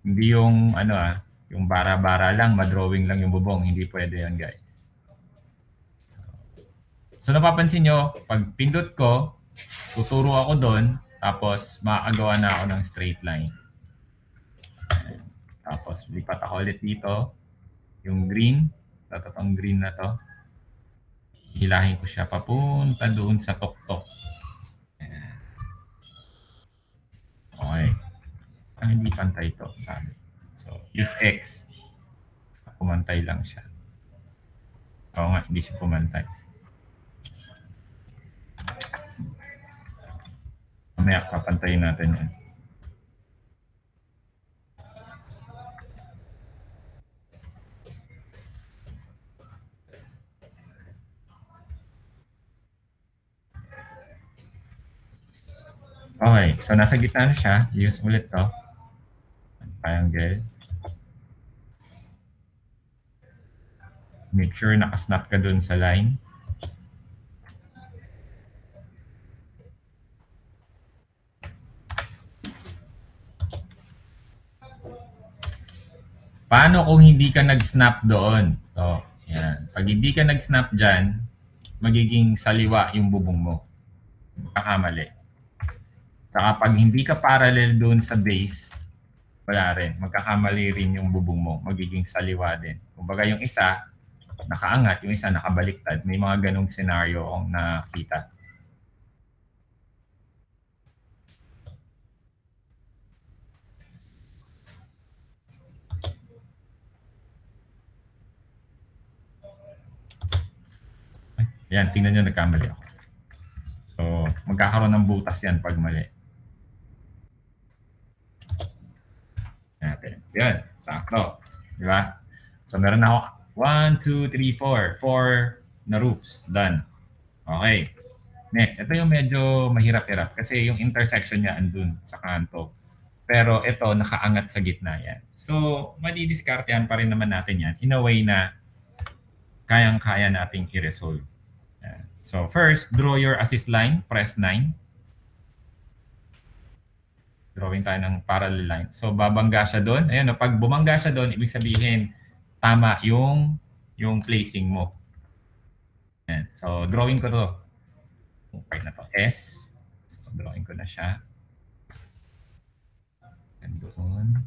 Hindi yung ano yung bara-bara lang, madrawing lang yung bubong. Hindi pwede yan, guys. So napapansin nyo, pag pindot ko, tuturo ako doon, tapos makakagawa na ako ng straight line. Tapos lipat ako ulit dito, yung green, tatapang green na to. Hilahin ko siya papunta doon sa tuktok. Okay. Hindi pantay ito, sabi. So, use X. Pumantay lang siya. Oo nga, hindi siya pumantay. Mamaya, papantayin natin yan. Okay, so nasa gitna na siya. Use ulit to. Triangle. Make sure nakasnap ka dun sa line. Paano kung hindi ka nag-snap doon? So, yan. Pag hindi ka nag-snap dyan, magiging saliwa yung bubong mo. Magkakamali. Saka pag hindi ka parallel doon sa base, wala rin. Magkakamali rin yung bubong mo. Magiging saliwa din. Kumbaga yung isa, nakaangat, yung isa nakabaliktad. May mga ganong senaryo akong nakita. Yan, tingnan nyo, nagkamali ako. So, magkakaroon ng butas yan pag mali. Natin. Yan, sakto. Di ba? So, meron na ako 1, 2, 3, 4. 4 na roofs. Done. Okay. Next, ito yung medyo mahirap-hirap kasi yung intersection niya andun sa kanto. Pero ito, nakaangat sa gitna yan. So, madidiskartehan pa rin naman natin yan in a way na kayang-kaya nating i-resolve. So, first, draw your assist line. Press 9. Drawing tayo ng parallel line. So, babangga siya doon. Ayan, pag bumangga siya doon, ibig sabihin, tama yung placing mo. Ayan. So, drawing ko to. Yung part na to, S. So, drawing ko na siya. And doon.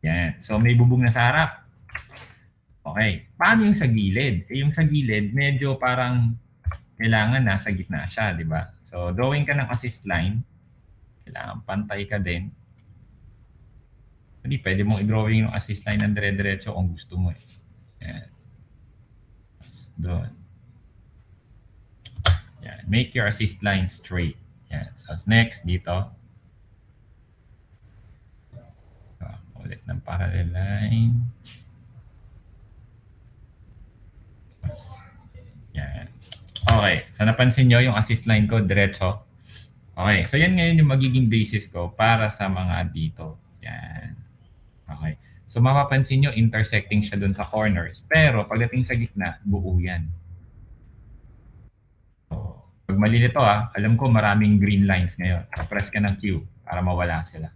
Yan. So, may bubong na sa harap. Okay. Paano yung sa gilid? Yung sa gilid, medyo parang kailangan nasa gitna siya, di ba? So, drawing ka ng assist line. Kailangan pantay ka din. Hindi, pwede mong i-drawing yung assist line ng dire-diretso kung gusto mo. Yan. Doon. Yan. Make your assist line straight. Yan. So, next, dito. Ulit ng parallel line. Yan. Okay. So, napansin nyo yung assist line ko, diretso. Okay. So, yan ngayon yung magiging basis ko para sa mga dito. Yan. Okay. So, mapapansin nyo, intersecting siya dun sa corners. Pero, pagdating sa gitna, buo yan. So, pag mali nito alam ko maraming green lines ngayon. So, press ka ng Q para mawala sila.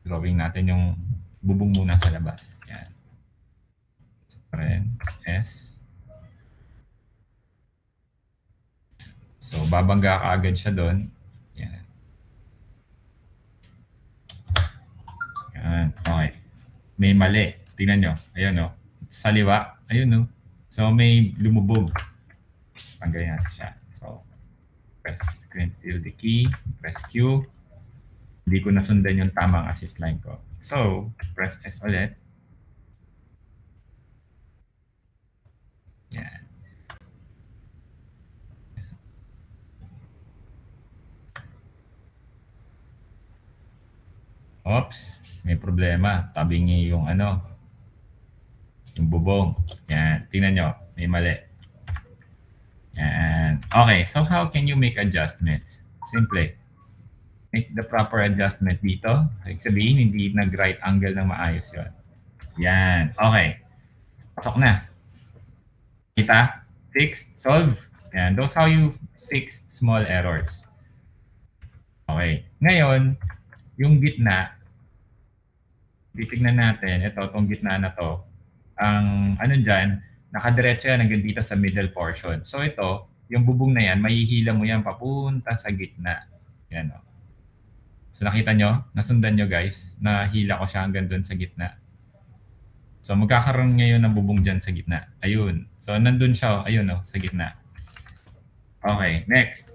Drawing natin yung bubong muna sa labas. Yan. S. So, babangga ka agad siya doon. Yan. Yan. Okay. May mali. Tingnan nyo. Ayun, no? Sa liwa. Ayun, no? So, may lumubog. Pangganyan siya. So, press the key. Press Q. Hindi ko nasundan yung tamang assist line ko. So, press S ulit. Yan. Oops, may problema. Tabingi yung yung bubong. Yan, tingnan nyo, may mali. Yan. Okay, so how can you make adjustments? Simple. Make the proper adjustment dito. Ibig sabihin, hindi nag-right angle ng maayos yun. Yan. Okay. Pasok na. Kita? Fix, solve. Yan. Those how you fix small errors. Okay. Ngayon, yung gitna, titignan natin, ito, itong gitna na to, ang ano dyan, nakadiretso yan hanggang dito sa middle portion. So ito, yung bubong na yan, mahihila mo yan papunta sa gitna. Yan o. So nakita nyo, nasundan nyo guys, nahila ko siya hanggang doon sa gitna. So magkakaroon ngayon ng bubong dyan sa gitna. Ayun. So nandun siya, ayun o, sa gitna. Okay, next.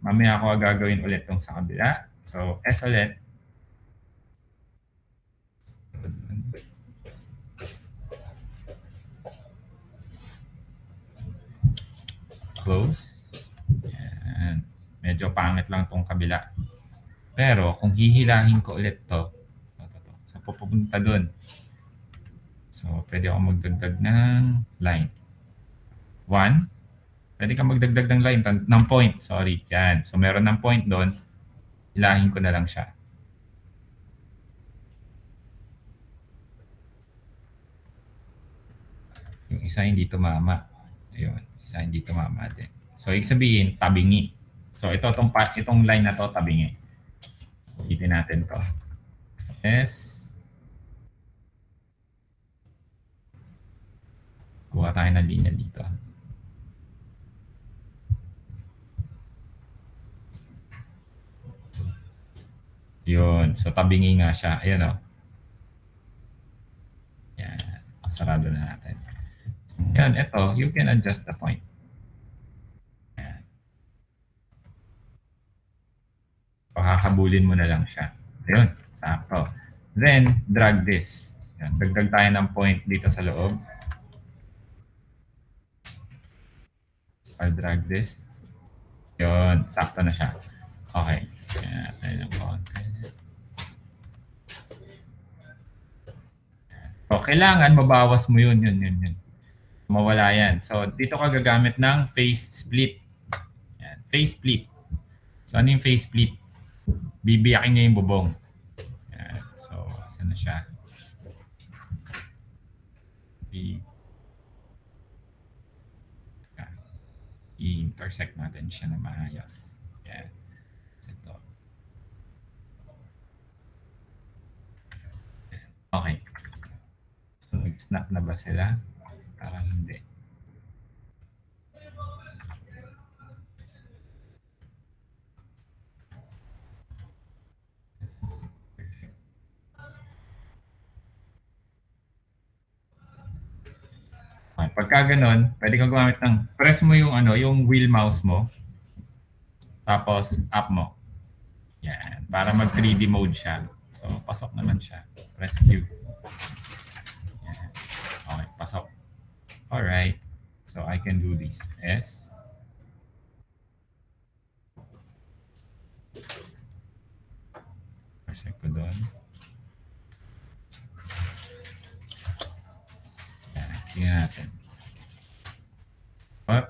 Mamaya ako gagawin ulit tong sa kabila. So S ulit. Close. Yan. Medyo pangit lang tong kabila. Pero kung hihilahin ko ulit to, so pupunta dun. So pwede ako magdagdag ng line. 1. Pwede ka magdagdag ng line, ng point. Sorry, yan. So meron ng point doon. Hilahin ko na lang siya. Yung isa hindi tumama. Ayun, isa hindi tumama din. So ibig sabihin, tabingi. So itong line na to, tabingi. Ulitin natin to. S. Kuha tayo ng linya dito. Yun. So tabingi nga siya. Ayan o. Yan. Sarado na natin. Yan. Ito, you can adjust the point. Yan. Pakakabulin mo na lang siya. Ayun. Sakto. Then, drag this. Yan. Dagdag tayo ng point dito sa loob. I'll drag this. Yun. Sakto na siya. Okay. Yan. Tayo ng konti. So, kailangan mabawas mo yun. Mawala yan. So, dito ka gagamit ng face split. Yan. Face split. So, ano yung face split? Bibiyakin niya yung bubong. Yan. So, asan na siya? I-intersect natin siya na maayos. Yan. Ito. Okay. So, nag-snap na ba sila? Parang hindi. Okay. Pagka ganun, pwede kang gumamit ng press mo yung yung wheel mouse mo. Tapos up mo. Yan. Para mag 3D mode siya. So, pasok naman siya. Press Q. Yan. Okay, pasok. Alright. So, I can do this. S. Persect ko doon. Yan. Tingnan natin. Oh,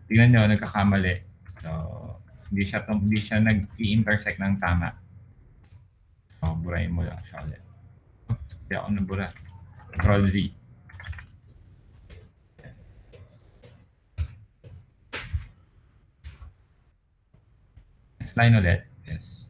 tingnan nyo, nagkakamali. So, hindi siya nag-i-intersect ng tama. So, burahin mo lang siya ulit. Hindi ako nabura. Control Z. Next line ulit. Yes.